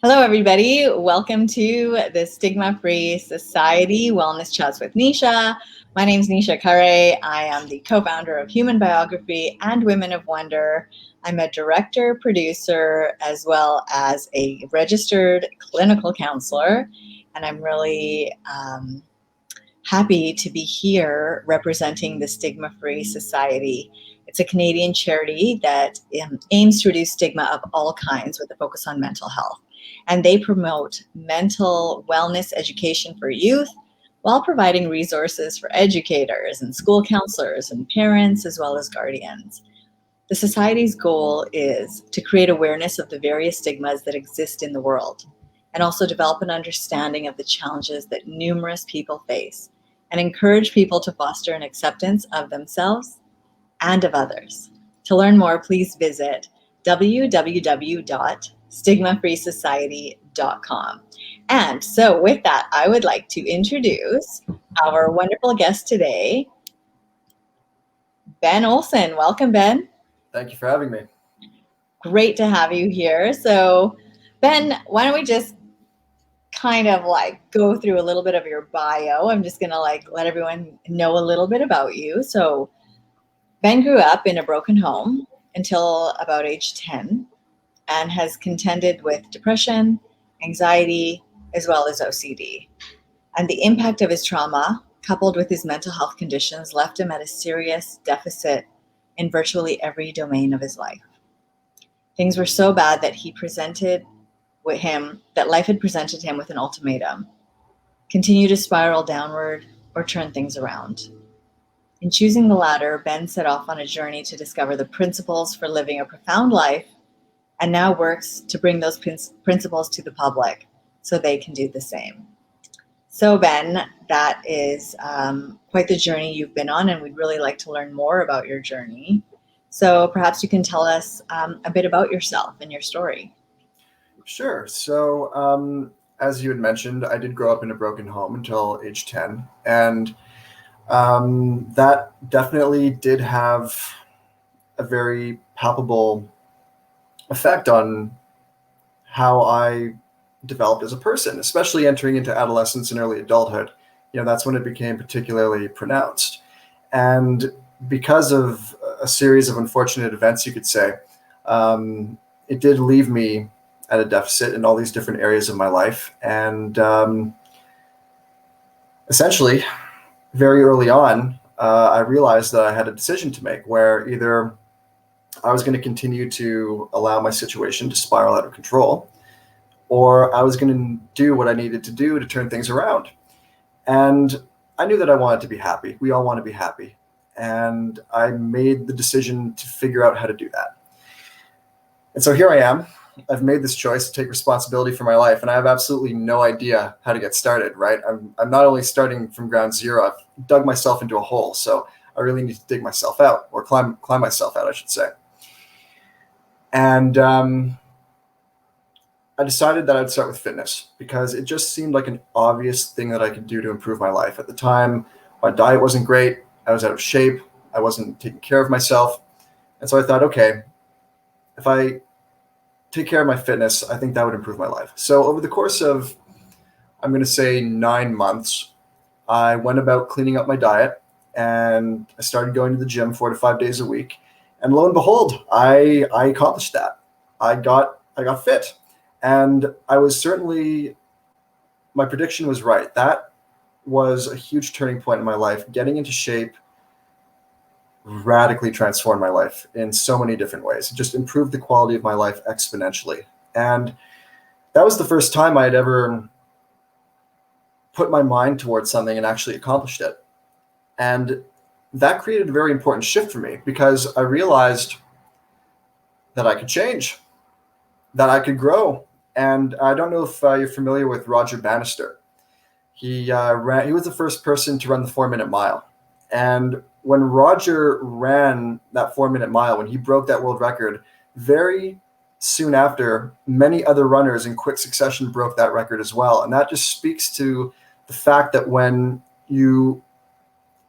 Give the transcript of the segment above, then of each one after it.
Hello, everybody. Welcome to the Stigma-Free Society Wellness Chats with Nisha. My name is Nisha Khare. I am the co-founder of Human Biography and Women of Wonder. I'm a director, producer, as well as a registered clinical counselor. And I'm really happy to be here representing the Stigma-Free Society. It's a Canadian charity that aims to reduce stigma of all kinds with a focus on mental health. And they promote mental wellness education for youth while providing resources for educators and school counselors and parents, as well as guardians. The Society's goal is to create awareness of the various stigmas that exist in the world and also develop an understanding of the challenges that numerous people face and encourage people to foster an acceptance of themselves and of others. To learn more, please visit www.stigmafreesociety.com. And so with that, I would like to introduce our wonderful guest today, Ben Olsen. Welcome, Ben. Thank you for having me. Great to have you here. So, Ben, why don't we just kind of go through a little bit of your bio. I'm just going to let everyone know a little bit about you. So, Ben grew up in a broken home until about age 10 and has contended with depression, anxiety, as well as OCD. And the impact of his trauma, coupled with his mental health conditions, left him at a serious deficit in virtually every domain of his life. Things were so bad that life had presented him with an ultimatum: continue to spiral downward or turn things around. In choosing the latter, Ben set off on a journey to discover the principles for living a profound life and now works to bring those principles to the public so they can do the same. So, Ben, that is quite the journey you've been on, and we'd really like to learn more about your journey. So perhaps you can tell us a bit about yourself and your story. Sure. So, as you had mentioned, I did grow up in a broken home until age 10. And that definitely did have a very palpable effect on how I developed as a person, especially entering into adolescence and early adulthood. That's when it became particularly pronounced. And because of a series of unfortunate events, you could say, it did leave me at a deficit in all these different areas of my life. And essentially, very early on, I realized that I had a decision to make, where either I was going to continue to allow my situation to spiral out of control, or I was going to do what I needed to do to turn things around. And I knew that I wanted to be happy. We all want to be happy. And I made the decision to figure out how to do that. And so here I am. I've made this choice to take responsibility for my life, and I have absolutely no idea how to get started, right? I'm not only starting from ground zero, I've dug myself into a hole. So I really need to dig myself out, or climb myself out, I should say. And I decided that I'd start with fitness because it just seemed like an obvious thing that I could do to improve my life. At the time, my diet wasn't great. I was out of shape. I wasn't taking care of myself. And so I thought, okay, if I take care of my fitness, I think that would improve my life. So over the course of, I'm going to say 9 months, I went about cleaning up my diet, and I started going to the gym 4 to 5 days a week. And lo and behold, I accomplished that. I got fit. And I was certainly, my prediction was right. That was a huge turning point in my life. Getting into shape radically transformed my life in so many different ways. It just improved the quality of my life exponentially. And that was the first time I had ever put my mind towards something and actually accomplished it. And that created a very important shift for me, because I realized that I could change, that I could grow. And I don't know if you're familiar with Roger Bannister. He was the first person to run the 4-minute mile. And when Roger ran that 4-minute mile, when he broke that world record, very soon after, many other runners in quick succession broke that record as well. And that just speaks to the fact that when you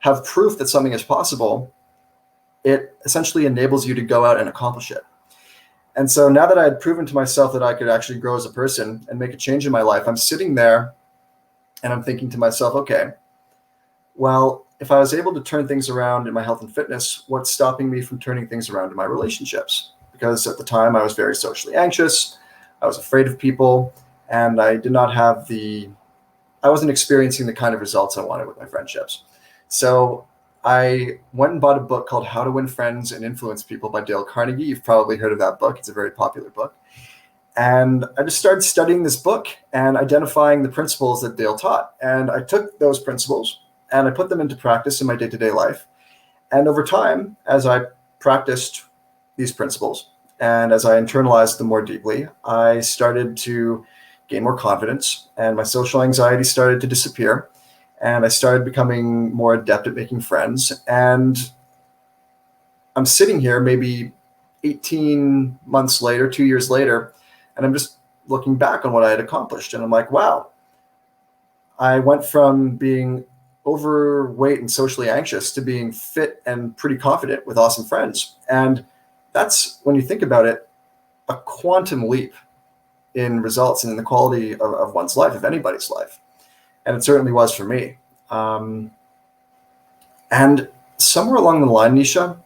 have proof that something is possible, it essentially enables you to go out and accomplish it. And so now that I had proven to myself that I could actually grow as a person and make a change in my life, I'm sitting there and I'm thinking to myself, okay, well, if I was able to turn things around in my health and fitness, what's stopping me from turning things around in my relationships? Because at the time I was very socially anxious, I was afraid of people, and I wasn't experiencing the kind of results I wanted with my friendships. So I went and bought a book called How to Win Friends and Influence People by Dale Carnegie. You've probably heard of that book. It's a very popular book. And I just started studying this book and identifying the principles that Dale taught. And I took those principles and I put them into practice in my day-to-day life. And over time, as I practiced these principles and as I internalized them more deeply, I started to gain more confidence and my social anxiety started to disappear. And I started becoming more adept at making friends. And I'm sitting here maybe 18 months later, 2 years later, and I'm just looking back on what I had accomplished. And I'm like, wow, I went from being overweight and socially anxious to being fit and pretty confident with awesome friends. And that's, when you think about it, a quantum leap in results and in the quality of one's life, of anybody's life. And it certainly was for me. And somewhere along the line, Nisha,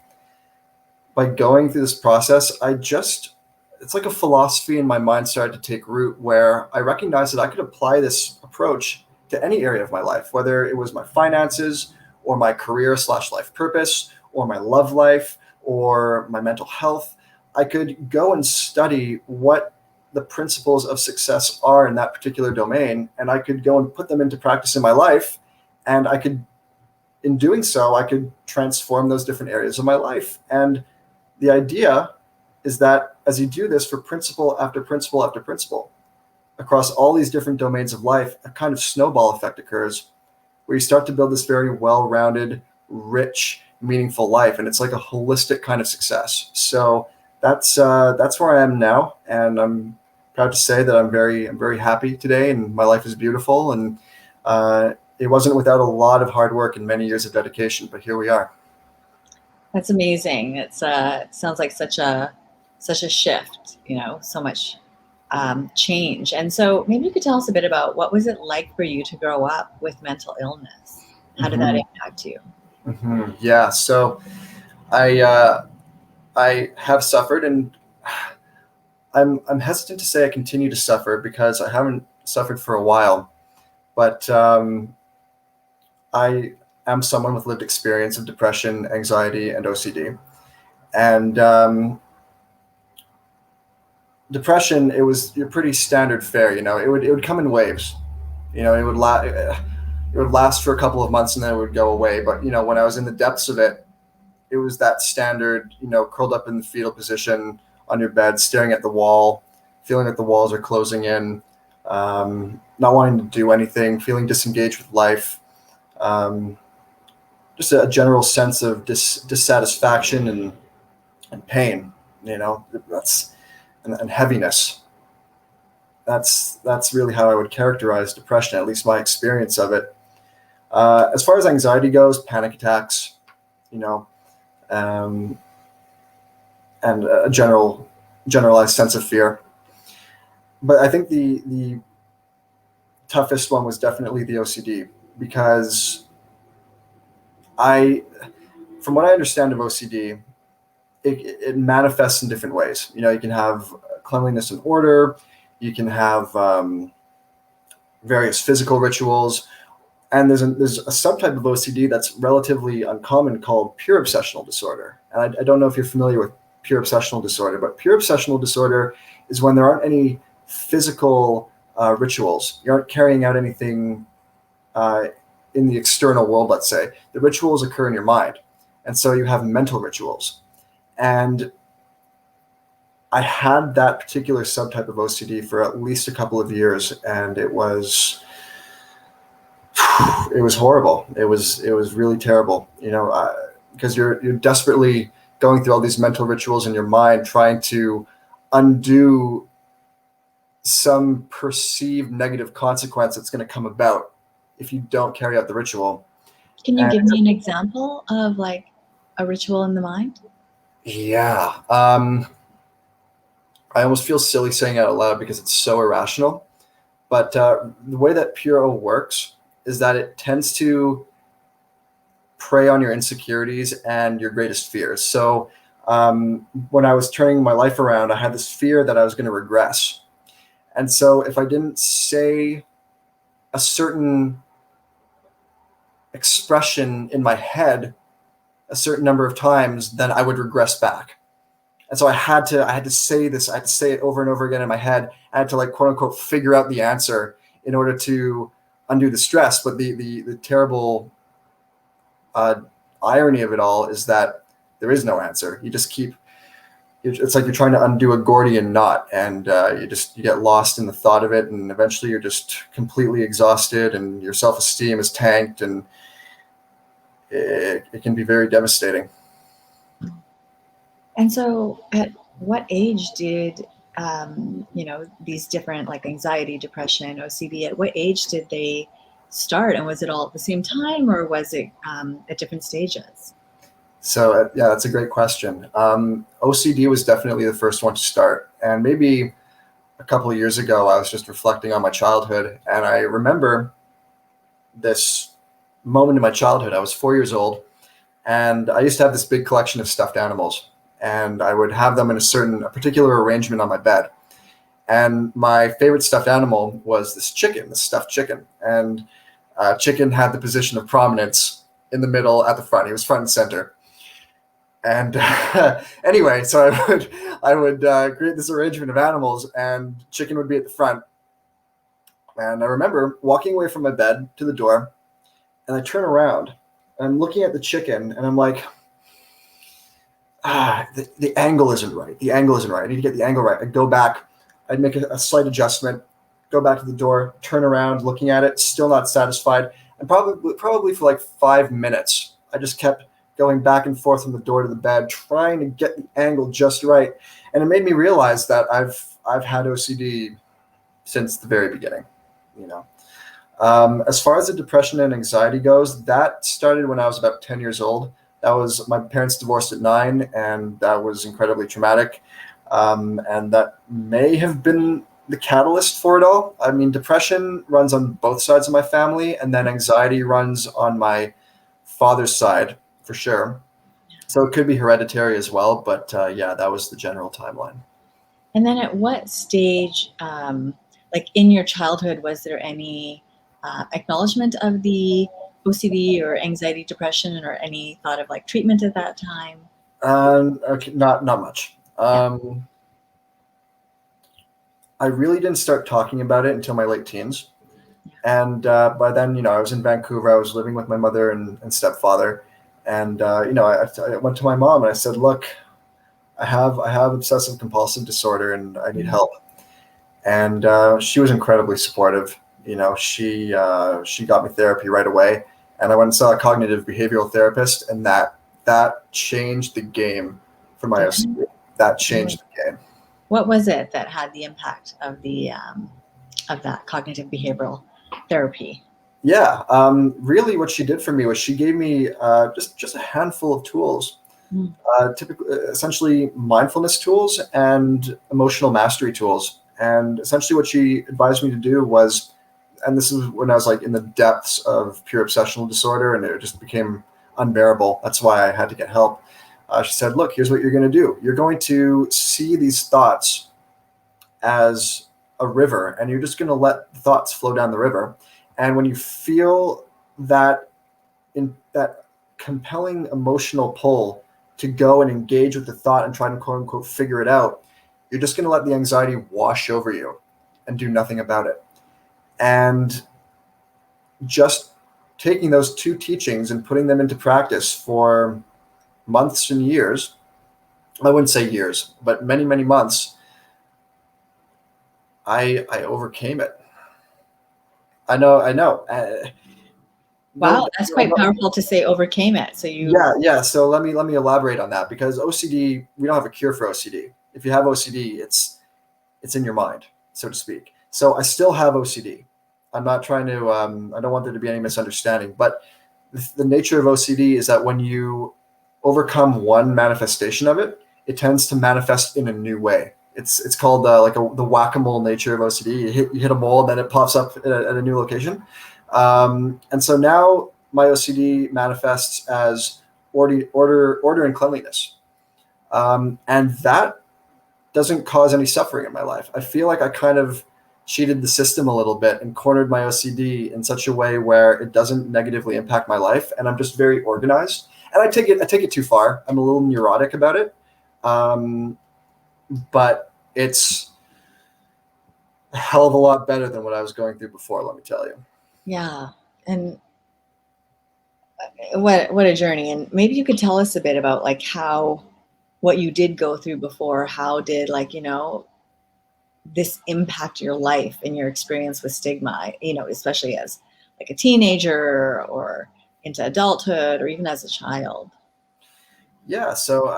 by going through this process, it's like a philosophy in my mind started to take root where I recognized that I could apply this approach to any area of my life, whether it was my finances or my career/life purpose or my love life or my mental health. I could go and study what the principles of success are in that particular domain, and I could go and put them into practice in my life. And in doing so, I could transform those different areas of my life. And the idea is that as you do this for principle after principle after principle, across all these different domains of life, a kind of snowball effect occurs where you start to build this very well-rounded, rich, meaningful life. And it's like a holistic kind of success. So that's where I am now. And I'm proud to say that I'm very happy today and my life is beautiful. And it wasn't without a lot of hard work and many years of dedication, but here we are. That's amazing. It sounds like such a shift, so much change. And so maybe you could tell us a bit about what was it like for you to grow up with mental illness? How did that impact you? Yeah. So I have suffered, and I'm hesitant to say I continue to suffer because I haven't suffered for a while, but I am someone with lived experience of depression, anxiety, and OCD. And depression, it was pretty standard fare. It would come in waves. It would last for a couple of months and then it would go away. But when I was in the depths of it, it was that standard, curled up in the fetal position on your bed, staring at the wall, feeling that the walls are closing in, not wanting to do anything, feeling disengaged with life, just a general sense of dissatisfaction and pain, and heaviness. That's really how I would characterize depression, at least my experience of it. As far as anxiety goes, panic attacks, and a generalized sense of fear. But I think the toughest one was definitely the OCD, because from what I understand of OCD, it manifests in different ways. You can have cleanliness and order, you can have various physical rituals, and there's a subtype of OCD that's relatively uncommon called pure obsessional disorder. And I don't know if you're familiar with pure obsessional disorder, but pure obsessional disorder is when there aren't any physical rituals. You aren't carrying out anything in the external world, let's say. The rituals occur in your mind. And so you have mental rituals. And I had that particular subtype of OCD for at least a couple of years, and it was horrible. It was really terrible, because you're desperately going through all these mental rituals in your mind, trying to undo some perceived negative consequence that's going to come about if you don't carry out the ritual. Can you give me an example of like a ritual in the mind? Yeah. I almost feel silly saying it out loud because it's so irrational. But the way that Puro works is that it tends to prey on your insecurities and your greatest fears. So when I was turning my life around, I had this fear that I was going to regress. And so if I didn't say a certain expression in my head a certain number of times, then I would regress back. And so I had to say this. I had to say it over and over again in my head. I had to, like, quote unquote, figure out the answer in order to undo the stress. But the terrible irony of it all is that there is no answer. You just keep. It's like you're trying to undo a Gordian knot, and you get lost in the thought of it, and eventually you're just completely exhausted, and your self-esteem is tanked, and it can be very devastating. And so at what age did, these different, like anxiety, depression, OCD, at what age did they start? And was it all at the same time, or was it at different stages? So yeah, that's a great question. OCD was definitely the first one to start. And maybe a couple of years ago, I was just reflecting on my childhood, and I remember this moment in my childhood. I was 4 years old, and I used to have this big collection of stuffed animals, and I would have them in a particular arrangement on my bed. And my favorite stuffed animal was this stuffed chicken. And chicken had the position of prominence in the middle at the front. He was front and center. And anyway, so I would create this arrangement of animals, and chicken would be at the front. And I remember walking away from my bed to the door, and I turn around, and I'm looking at the chicken, and I'm like, the angle isn't right. The angle isn't right. I need to get the angle right. I'd go back. I'd make a slight adjustment, go back to the door, turn around, looking at it, still not satisfied. And probably for like 5 minutes, I just kept going back and forth from the door to the bed, trying to get the angle just right. And it made me realize that I've had OCD since the very beginning, you know. As far as the depression and anxiety goes, that started when I was about 10 years old. My parents divorced at 9, and that was incredibly traumatic. And that may have been the catalyst for it all. I mean, depression runs on both sides of my family, and then anxiety runs on my father's side for sure. So it could be hereditary as well. But yeah, that was the general timeline. And then at what stage, like in your childhood, was there any acknowledgement of the OCD or anxiety, depression, or any thought of like treatment at that time? Okay, not much. I really didn't start talking about it until my late teens. And by then, I was in Vancouver. I was living with my mother and stepfather. And, I went to my mom and I said, look, I have obsessive compulsive disorder and I need help. And she was incredibly supportive. She got me therapy right away. And I went and saw a cognitive behavioral therapist, and that changed the game for my OCD. That changed the game. What was it that had the impact of of that cognitive behavioral therapy? Yeah, really, what she did for me was she gave me just a handful of tools, essentially mindfulness tools and emotional mastery tools. And essentially, what she advised me to do was, and this is when I was like in the depths of pure obsessional disorder, and it just became unbearable. That's why I had to get help. She said, look, here's what you're going to do. You're going to see these thoughts as a river, and you're just going to let the thoughts flow down the river. And when you feel that compelling emotional pull to go and engage with the thought and try to quote unquote figure it out, you're just going to let the anxiety wash over you and do nothing about it. And just taking those two teachings and putting them into practice for months and years, I wouldn't say years, but many, many months, I overcame it. I know. Wow, that's quite powerful to say overcame it. So you. Yeah. So let me elaborate on that, because OCD, we don't have a cure for OCD. If you have OCD, it's in your mind, so to speak. So I still have OCD. I'm not trying to. I don't want there to be any misunderstanding. But the nature of OCD is that when you overcome one manifestation of it, it tends to manifest in a new way. It's called like the whack-a-mole nature of OCD. You hit a mole, and then it pops up at a new location. And so now my OCD manifests as order and cleanliness. And that doesn't cause any suffering in my life. I feel like I kind of cheated the system a little bit and cornered my OCD in such a way where it doesn't negatively impact my life. And I'm just very organized. And I take it too far. I'm a little neurotic about it. But it's a hell of a lot better than what I was going through before, let me tell you. Yeah. And what a journey. And maybe you could tell us a bit about like what you did go through before. How did, like, you know, this impact your life and your experience with stigma, you know, especially as like a teenager or into adulthood or even as a child? Yeah, so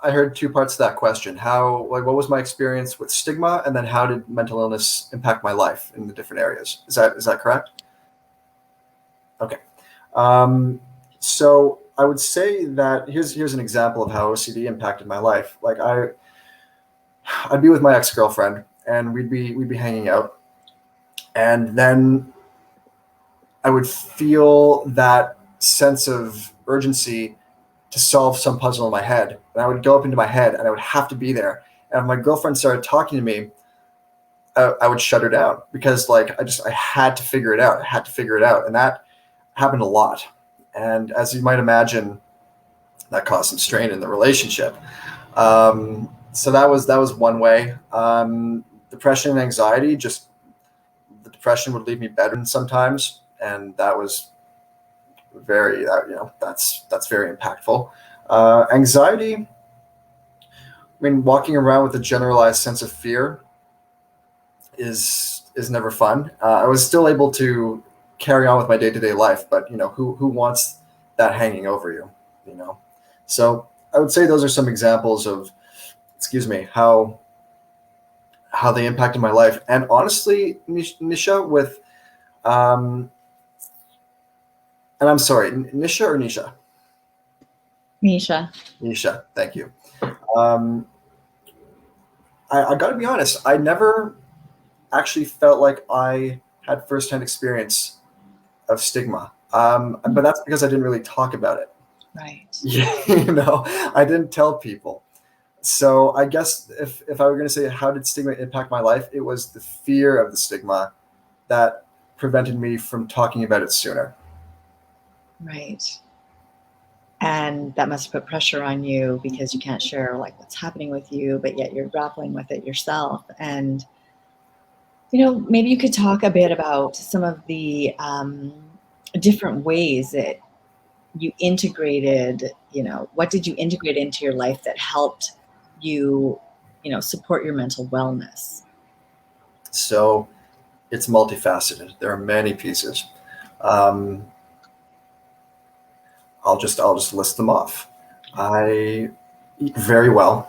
I heard two parts to that question. What was my experience with stigma, and then how did mental illness impact my life in the different areas? Is that correct? Okay. So I would say that here's an example of how OCD impacted my life. Like I'd be with my ex-girlfriend, and we'd be hanging out, and then I would feel that sense of urgency to solve some puzzle in my head. And I would go up into my head, and I would have to be there. And if my girlfriend started talking to me, I would shut her down, because like I had to figure it out. I had to figure it out. And that happened a lot. And as you might imagine, that caused some strain in the relationship. So that was one way. Depression and anxiety, the depression would leave me bedridden sometimes. And that was that's very impactful. Anxiety, I mean, walking around with a generalized sense of fear is never fun. I was still able to carry on with my day-to-day life, but you know, who wants that hanging over you, you know? So I would say those are some examples of, how they impacted my life. And honestly, Nisha, with and I'm sorry, Nisha or Nisha? Nisha. Nisha, thank you. I got to be honest, I never actually felt like I had firsthand experience of stigma. But that's because I didn't really talk about it. Right. You know, I didn't tell people. So I guess if I were going to say how did stigma impact my life, it was the fear of the stigma that prevented me from talking about it sooner. Right. And that must put pressure on you because you can't share like what's happening with you, but yet you're grappling with it yourself. And, you know, maybe you could talk a bit about some of the different ways that you integrated, you know, what did you integrate into your life that helped you, you know, support your mental wellness? So it's multifaceted. There are many pieces. I'll just list them off. I eat very well.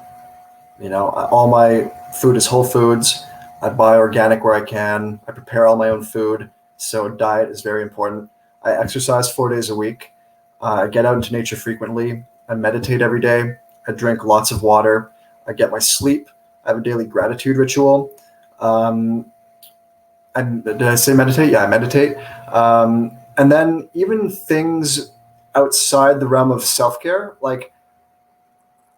You know, all my food is whole foods. I buy organic where I can. I prepare all my own food. So diet is very important. I exercise 4 days a week. I get out into nature frequently. I meditate every day. I drink lots of water. I get my sleep. I have a daily gratitude ritual. And did I say meditate? Yeah, I meditate. And then even things outside the realm of self-care, like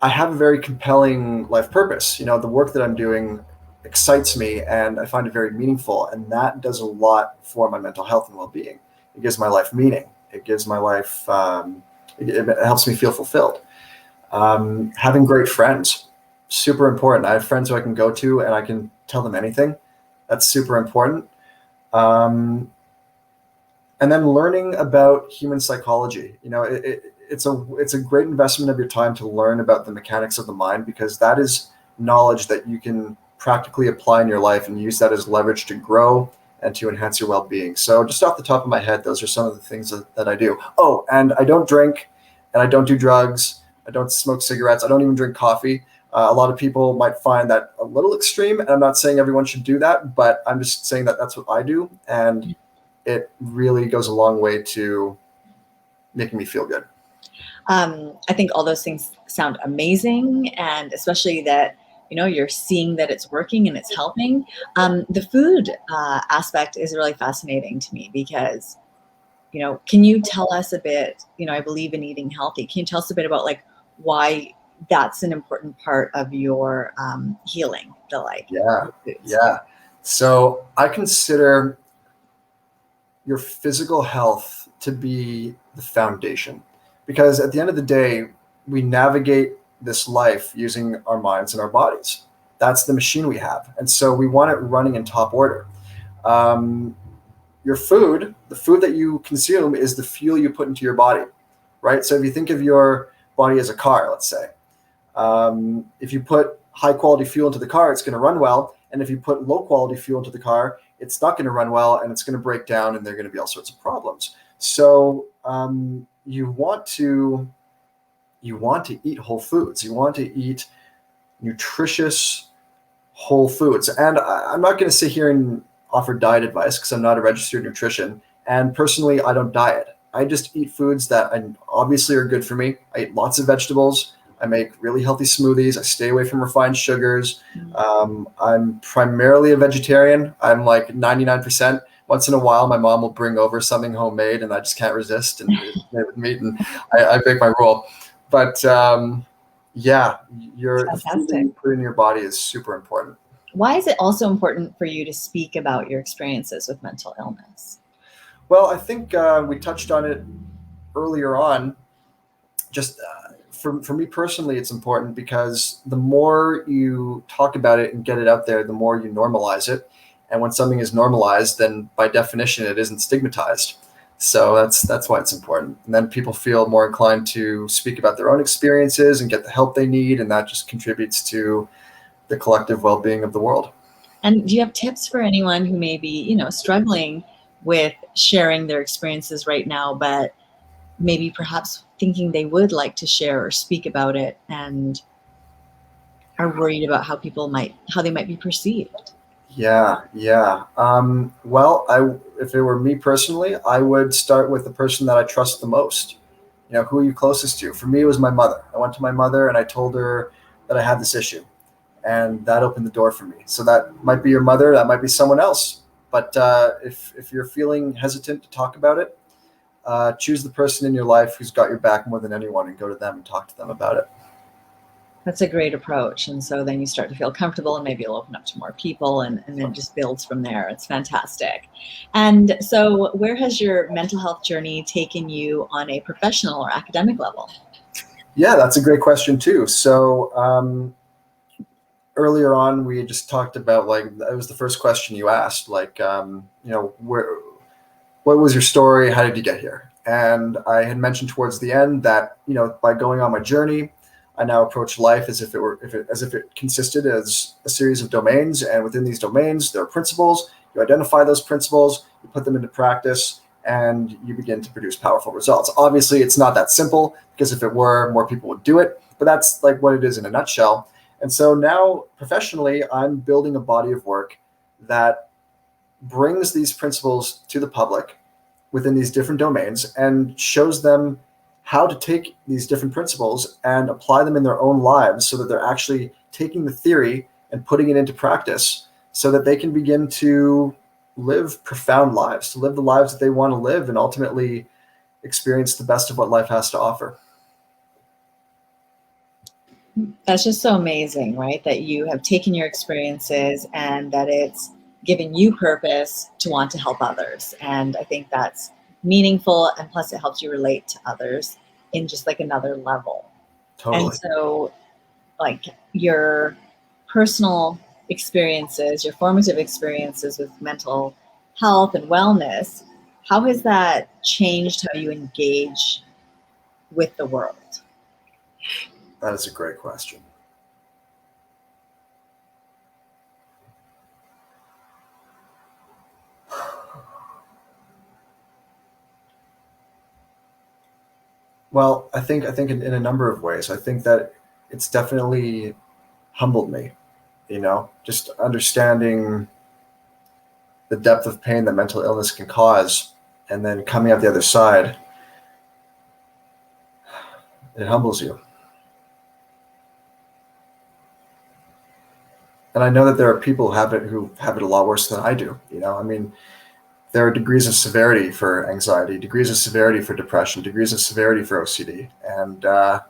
I have a very compelling life purpose. You know, the work that I'm doing excites me and I find it very meaningful. And that does a lot for my mental health and well-being. It gives my life meaning. It gives my life, it helps me feel fulfilled. Having great friends, super important. I have friends who I can go to and I can tell them anything. That's super important. And then learning about human psychology. You know, it's a great investment of your time to learn about the mechanics of the mind, because that is knowledge that you can practically apply in your life and use that as leverage to grow and to enhance your well-being. So just off the top of my head, those are some of the things that I do. Oh, and I don't drink and I don't do drugs. I don't smoke cigarettes. I don't even drink coffee. A lot of people might find that a little extreme, and I'm not saying everyone should do that, but I'm just saying that that's what I do. And it really goes a long way to making me feel good. I think all those things sound amazing, and especially that you're seeing that it's working and it's helping. The food aspect is really fascinating to me because, can you tell us a bit, I believe in eating healthy. Can you tell us a bit about like why that's an important part of your healing, Yeah. foods? Yeah. So I consider your physical health to be the foundation, because at the end of the day, we navigate this life using our minds and our bodies. That's the machine we have. And so we want it running in top order. Um, your food, the food that you consume, is the fuel you put into your body, right? So if you think of your body as a car, let's say, if you put high quality fuel into the car, it's going to run well. And if you put low quality fuel into the car, it's not going to run well, and it's going to break down, and there are going to be all sorts of problems. So you want to eat whole foods. You want to eat nutritious whole foods. And I'm not going to sit here and offer diet advice because I'm not a registered nutrition. And personally, I don't diet. I just eat foods that obviously are good for me. I eat lots of vegetables. I make really healthy smoothies. I stay away from refined sugars. I'm primarily a vegetarian. I'm like 99%. Once in a while, my mom will bring over something homemade, and I just can't resist and eat it with meat, and I break my rule. But yeah, the food that you put in your body is super important. Why is it also important for you to speak about your experiences with mental illness? Well, I think we touched on it earlier on. Just for me personally, it's important because the more you talk about it and get it out there, the more you normalize it. And when something is normalized, then by definition, it isn't stigmatized. So that's why it's important. And then people feel more inclined to speak about their own experiences and get the help they need. And that just contributes to the collective well-being of the world. And do you have tips for anyone who may be, struggling with sharing their experiences right now, but maybe perhaps thinking they would like to share or speak about it and are worried about how they might be perceived? Yeah. Well, if it were me personally, I would start with the person that I trust the most. Who are you closest to? For me, it was my mother. I went to my mother and I told her that I had this issue, and that opened the door for me. So that might be your mother, that might be someone else. But if you're feeling hesitant to talk about it, choose the person in your life who's got your back more than anyone, and go to them and talk to them about it. That's a great approach. And so then you start to feel comfortable, and maybe you'll open up to more people, and then it just builds from there. It's fantastic. And so where has your mental health journey taken you on a professional or academic level? Yeah, that's a great question too. So earlier on, we had just talked about, like, that was the first question you asked, like, what was your story? How did you get here? And I had mentioned towards the end that, by going on my journey, I now approach life as if it consisted as a series of domains, and within these domains, there are principles. You identify those principles, you put them into practice, and you begin to produce powerful results. Obviously, it's not that simple, because if it were, more people would do it, but that's like what it is in a nutshell. And so now, professionally, I'm building a body of work that brings these principles to the public within these different domains and shows them how to take these different principles and apply them in their own lives, so that they're actually taking the theory and putting it into practice, so that they can begin to live profound lives, to live the lives that they want to live, and ultimately experience the best of what life has to offer. That's just so amazing, right? That you have taken your experiences and that it's given you purpose to want to help others. And I think that's meaningful, and plus it helps you relate to others in just like another level. Totally. And so, like, your personal experiences, your formative experiences with mental health and wellness, how has that changed how you engage with the world? That is a great question. Well, I think in a number of ways. I think that it's definitely humbled me, just understanding the depth of pain that mental illness can cause, and then coming out the other side, it humbles you. And I know that there are people who have it a lot worse than I do. I mean, there are degrees of severity for anxiety, degrees of severity for depression, degrees of severity for OCD. And, I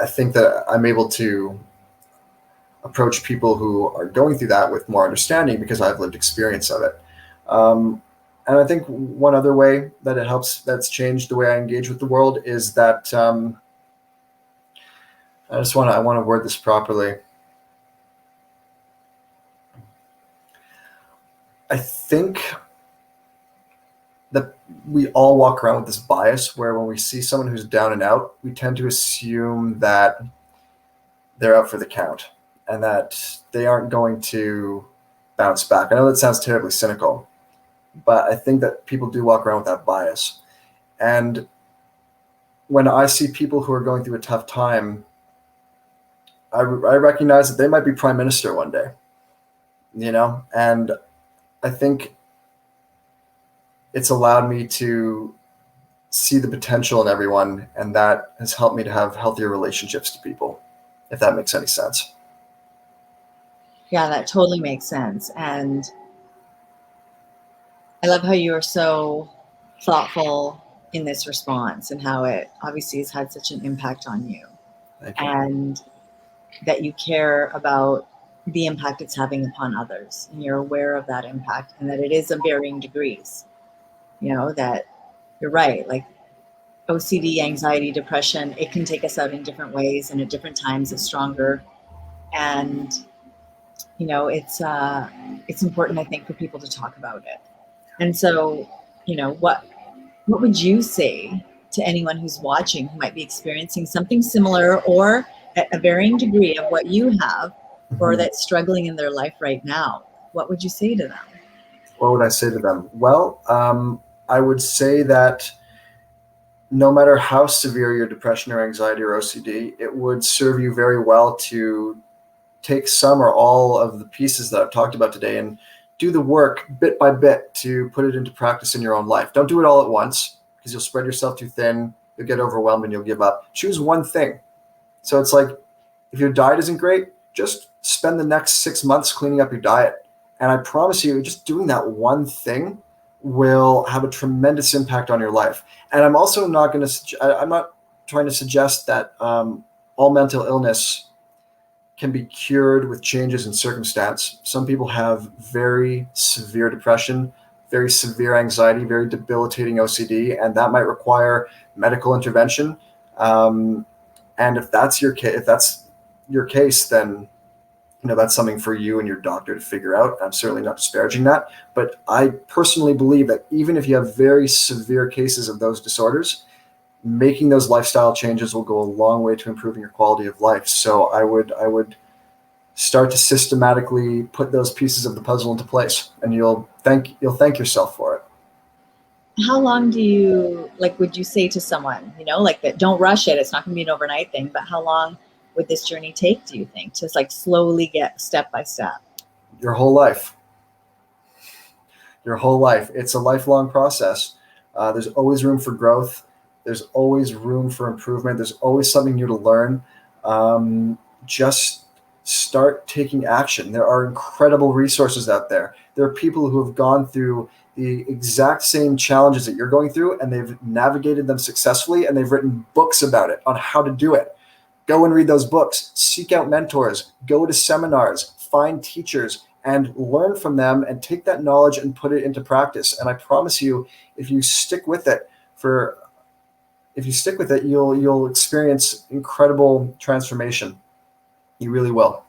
think that I'm able to approach people who are going through that with more understanding because I've lived experience of it. And I think one other way that it helps, that's changed the way I engage with the world, is that I want to word this properly. I think that we all walk around with this bias where when we see someone who's down and out, we tend to assume that they're out for the count and that they aren't going to bounce back. I know that sounds terribly cynical, but I think that people do walk around with that bias. And when I see people who are going through a tough time, I recognize that they might be prime minister one day, and I think it's allowed me to see the potential in everyone, and that has helped me to have healthier relationships to people, if that makes any sense. Yeah, that totally makes sense. And I love how you are so thoughtful in this response and how it obviously has had such an impact on you. Thank you. And that you care about the impact it's having upon others, and you're aware of that impact, and that it is of varying degrees. That you're right, like OCD, anxiety, depression, it can take us out in different ways and at different times it's stronger. And it's important, I think, for people to talk about it. And so, what would you say to anyone who's watching who might be experiencing something similar or at a varying degree of what you have, or that's struggling in their life right now? What would you say to them? What would I say to them? Well, I would say that no matter how severe your depression or anxiety or OCD, it would serve you very well to take some or all of the pieces that I've talked about today and do the work bit by bit to put it into practice in your own life. Don't do it all at once because you'll spread yourself too thin, you'll get overwhelmed and you'll give up. Choose one thing. So it's like, if your diet isn't great, just spend the next 6 months cleaning up your diet. And I promise you, just doing that one thing will have a tremendous impact on your life. And I'm also not I'm not trying to suggest that all mental illness can be cured with changes in circumstance. Some people have very severe depression, very severe anxiety, very debilitating OCD, and that might require medical intervention. And if that's your case, then that's something for you and your doctor to figure out. I'm certainly not disparaging that, but I personally believe that even if you have very severe cases of those disorders, making those lifestyle changes will go a long way to improving your quality of life. So I would start to systematically put those pieces of the puzzle into place, and you'll thank yourself for it. How long would you say to someone, that don't rush it, it's not going to be an overnight thing, but how long would this journey take, do you think, to slowly get step by step? Your whole life. It's a lifelong process. There's always room for growth. There's always room for improvement. There's always something new to learn. Just start taking action. There are incredible resources out there. There are people who have gone through the exact same challenges that you're going through, and they've navigated them successfully, and they've written books about it, on how to do it. Go and read those books, seek out mentors, go to seminars, find teachers, and learn from them and take that knowledge and put it into practice. And I promise you, if you stick with it, you'll experience incredible transformation. You really will.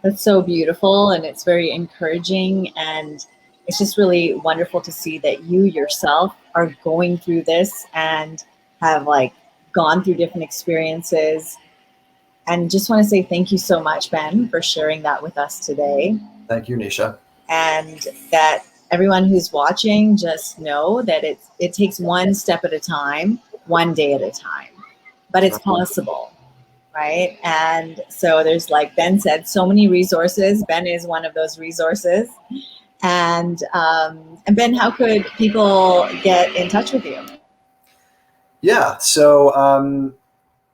That's so beautiful, and it's very encouraging, and it's just really wonderful to see that you yourself are going through this and have gone through different experiences. And just want to say thank you so much, Ben, for sharing that with us today. Thank you, Nisha. And that everyone who's watching, just know that it takes one step at a time, one day at a time, but it's possible, right? And so there's, like Ben said, so many resources. Ben is one of those resources. And Ben, how could people get in touch with you? Yeah, so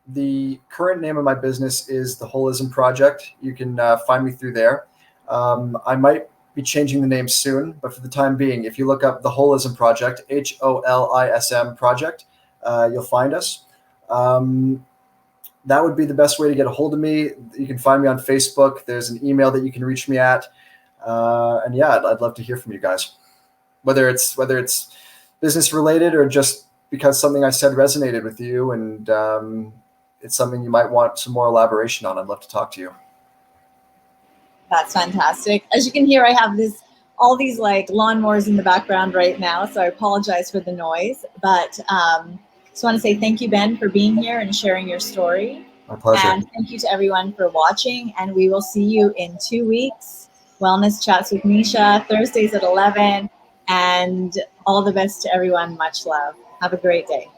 The current name of my business is The Holism Project. You can find me through there. I might be changing the name soon, but for the time being, if you look up The Holism Project, HOLISM Project, you'll find us. That would be the best way to get a hold of me. You can find me on Facebook. There's an email that you can reach me at. And yeah, I'd love to hear from you guys, whether it's business related or just because something I said resonated with you and it's something you might want some more elaboration on. I'd love to talk to you. That's fantastic. As you can hear, I have all these like lawnmowers in the background right now, so I apologize for the noise. But just want to say thank you, Ben, for being here and sharing your story. My pleasure. And thank you to everyone for watching. And we will see you in 2 weeks. Wellness Chats with Nisha, Thursdays at 11. And all the best to everyone. Much love. Have a great day.